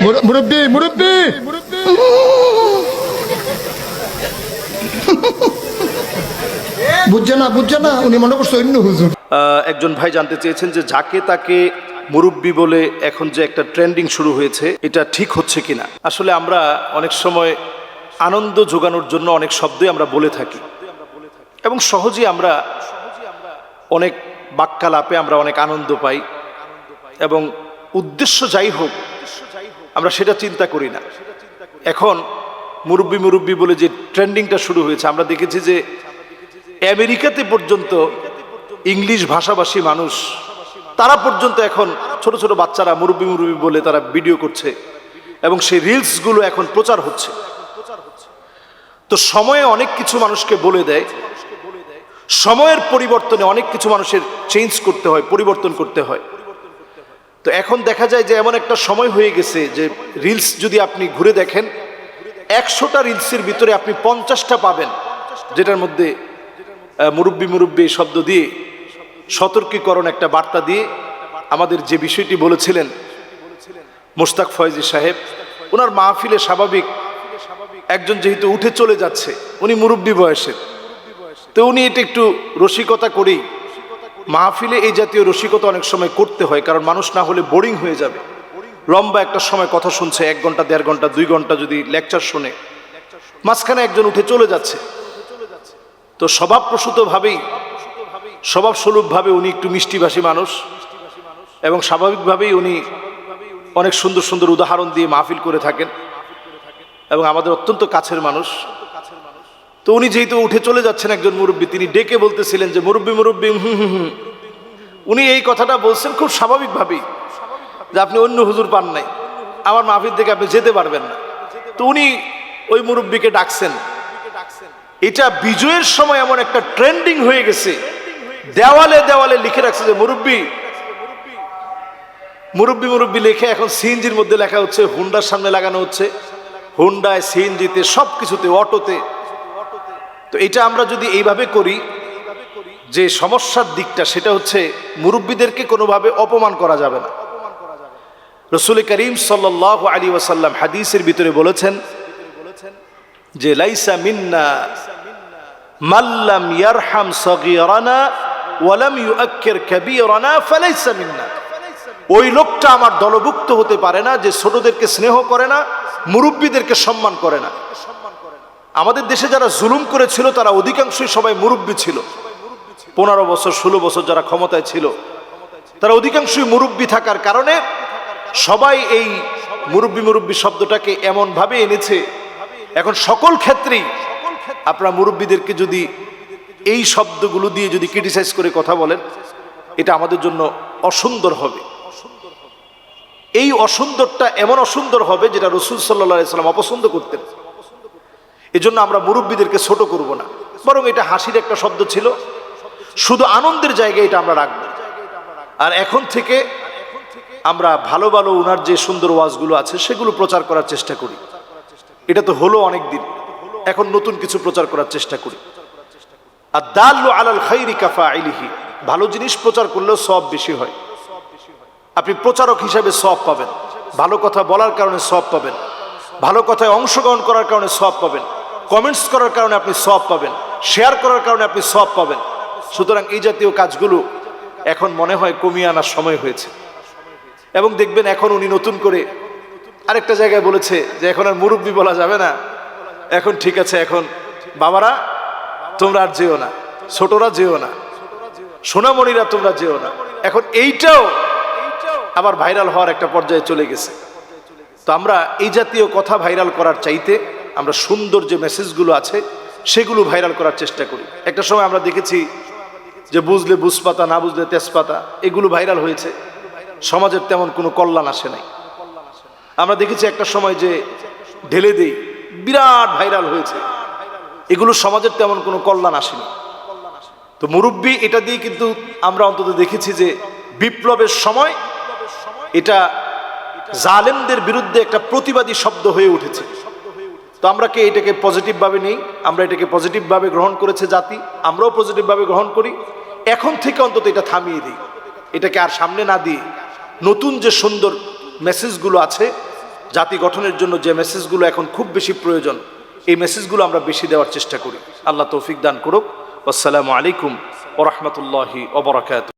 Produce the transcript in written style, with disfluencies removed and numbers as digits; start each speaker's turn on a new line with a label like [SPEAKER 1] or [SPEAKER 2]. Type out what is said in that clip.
[SPEAKER 1] মুরব্বি মুরব্বি বুঝছে না উনি মনে করছে অন্য হুজুর।
[SPEAKER 2] একজন ভাই জানতে চেয়েছেন যে যাকে তাকে মুরব্বি বলে এখন যে একটা ট্রেন্ডিং শুরু হয়েছে এটা ঠিক হচ্ছে কিনা। আসলে আমরা অনেক সময় আনন্দ যোগানোর জন্য অনেক শব্দই আমরা বলে থাকি এবং সহজেই আমরা অনেক বাক্যালাপে আমরা অনেক আনন্দ পাই এবং উদ্দেশ্য যাই হোক আমরা সেটা চিন্তা করি না। এখন মুরব্বি মুরব্বি বলে যে ট্রেন্ডিংটা শুরু হয়েছে আমরা দেখেছি যে আমেরিকাতে পর্যন্ত ইংলিশ ভাষাভাষী মানুষ তারা পর্যন্ত এখন ছোট ছোট বাচ্চারা মুরব্বি মুরব্বি বলে তারা ভিডিও করছে এবং সেই রিলসগুলো এখন প্রচার হচ্ছে। তো সময়ে অনেক কিছু মানুষকে বলে দেয়, সময়ের পরিবর্তনে অনেক কিছু মানুষের চেঞ্জ করতে হয়, পরিবর্তন করতে হয়। তো এখন দেখা যায় যে এমন একটা সময় হয়ে গেছে যে রিলস যদি আপনি ঘুরে দেখেন 100টা রিলসের ভিতরে আপনি 50টা পাবেন যেটার মধ্যে মুরব্বি মুরব্বি শব্দ দিয়ে সতর্কীকরণ একটা বার্তা দিয়ে আমাদের যে বিষয়টি বলেছিলেন মোশতাক ফয়েজি সাহেব, ওনার মাহফিলে স্বাভাবিক একজন যেহেতু উঠে চলে যাচ্ছে উনি মুরব্বি বয়সের, তো উনি এটা একটু রসিকতা করেই মাহফিলে এই জাতীয় রসিকতা অনেক সময় করতে হয়, কারণ মানুষ না হলে বোরিং হয়ে যাবে। লম্বা একটা সময় কথা শুনছে 1 ঘন্টা 1.5 ঘন্টা 2 ঘন্টা যদি লেকচার শুনে মাঝখানে একজন উঠে চলে যাচ্ছে, তো স্বভাবপ্রসূতভাবেই স্বভাবস্বরূপভাবে উনি একটু মিষ্টিভাষী মানুষ এবং স্বাভাবিকভাবেই উনি অনেক সুন্দর সুন্দর উদাহরণ দিয়ে মাহফিল করে থাকেন এবং আমাদের অত্যন্ত কাছের মানুষ। তো উনি যেহেতু উঠে চলে যাচ্ছেন একজন মুরব্বী, তিনি ডেকে বলতেছিলেন যে মুরব্বি মুরব্বি উনি এই কথাটা বলছেন খুব স্বাভাবিকভাবেই যে আপনি অন্য হুজুর পান নাই, আমার মাহফিল থেকে আপনি যেতে পারবেন না। তো উনি ওই মুরব্বীকে ডাকছেন। এটা বিজয়ের সময় এমন একটা ট্রেন্ডিং হয়ে গেছে, দেওয়ালে দেওয়ালে লিখে রাখছে যে মুরব্বি মুরব্বি মুরব্বি লিখে এখন সিএনজির মধ্যে লেখা হচ্ছে, হুন্ডার সামনে লাগানো হচ্ছে, হুন্ডায় সিএনজিতে সব কিছুতে অটোতে। তো এটা আমরা যদি এইভাবে করি, যে সমস্যার দিকটা সেটা হচ্ছে মুরব্বিদেরকে কোনোভাবে অপমান করা যাবে না। রাসূল করিম সাল্লাল্লাহু আলাইহি ওয়াসাল্লাম হাদিসের ভিতরে বলেছেন যে লাইসা মিন্না মাল্লাম ইয়ারহাম সগীরানা ওয়া লাম ইউআক্কির কাবীরানা ফালাইসা মিন্না। ওই লোকটা আমার দলভুক্ত হতে পারে না যে ছোটদেরকে স্নেহ করে না, মুরব্বিদেরকে সম্মান করে না। আমাদের দেশে যারা জুলুম করেছিল তারা অধিকাংশই সবাই মুরব্বি ছিল। 15 বছর 16 বছর যারা ক্ষমতায় ছিল তারা অধিকাংশই মুরব্বি থাকার কারণে সবাই এই মুরব্বি মুরব্বি শব্দটাকে এমনভাবে এনেছে। এখন সকল ক্ষেত্রেই আপনারা মুরব্বিদেরকে যদি এই শব্দগুলো দিয়ে যদি ক্রিটিসাইজ করে কথা বলেন, এটা আমাদের জন্য অসুন্দর হবে। এই অসুন্দরটা এমন অসুন্দর হবে যেটা রাসূল সাল্লাল্লাহু আলাইহি ওয়াসাল্লাম অপছন্দ করতেন। এজন্য আমরা মুরব্বিদেরকে ছোট করব না, বরং এটা হাসির একটা শব্দ ছিল, শুধু আনন্দের জায়গায় এটা আমরা রাখবো। আর এখন থেকে আমরা ভালো ভালো ওনার যে সুন্দর ওয়াজগুলো আছে সেগুলো প্রচার করার চেষ্টা করি। এটা তো হলো অনেক দিন, এখন নতুন কিছু প্রচার করার চেষ্টা করি। আদ-দাল্লু আলাল খাইরি কাফাইলিহি, ভালো জিনিস প্রচার করলেও সওয়াব বেশি হয়। আপনি প্রচারক হিসাবে সওয়াব পাবেন, ভালো কথা বলার কারণে সওয়াব পাবেন, ভালো কথায় অংশগ্রহণ করার কারণে সওয়াব পাবেন, কমেন্টস করার কারণে আপনি সওয়াব পাবেন, শেয়ার করার কারণে আপনি সওয়াব পাবেন। সুতরাং এই জাতীয় কাজগুলো এখন মনে হয় কমিয়ে আনার সময় হয়েছে। এবং দেখবেন এখন উনি নতুন করে আরেকটা জায়গায় বলেছে যে এখন আর মুরব্বি বলা যাবে না, এখন ঠিক আছে, এখন বাবারা তোমরা আর যেও না, ছোটরা যেও না, সোনামণিরা তোমরা যেও না। এখন এইটাও আবার ভাইরাল হওয়ার একটা পর্যায়ে চলে গেছে। তো আমরা এই জাতীয় কথা ভাইরাল করার চাইতে আমরা সুন্দর যে মেসেজগুলো আছে সেগুলো ভাইরাল করার চেষ্টা করি। একটা সময় আমরা দেখেছি যে বুঝলে বুঝপাতা না বুঝলে তেজপাতা, এগুলো ভাইরাল হয়েছে, সমাজের তেমন কোনো কল্যাণ আসে নাই। আমরা দেখেছি একটা সময় যে ঢেলে দেই, বিরাট ভাইরাল হয়েছে, এগুলো সমাজের তেমন কোনো কল্যাণ আসেনি। তো মুরব্বি এটা দিয়ে কিন্তু আমরা অন্তত দেখেছি যে বিপ্লবের সময় এটা জালেমদের বিরুদ্ধে একটা প্রতিবাদী শব্দ হয়ে উঠেছে। তো আমরা কি এটাকে পজিটিভভাবে নেই? আমরা এটাকে পজিটিভভাবে গ্রহণ করেছে জাতি, আমরাও পজিটিভভাবে গ্রহণ করি। এখন থেকে অন্তত এটা থামিয়ে দিই, এটাকে আর সামনে না দিয়ে নতুন যে সুন্দর মেসেজগুলো আছে জাতি গঠনের জন্য যে মেসেজগুলো এখন খুব বেশি প্রয়োজন, এই মেসেজগুলো আমরা বেশি দেওয়ার চেষ্টা করি। আল্লাহ তৌফিক দান করুক। আসসালামু আলাইকুম ওয়া রাহমাতুল্লাহি ওয়া বারাকাতুহু।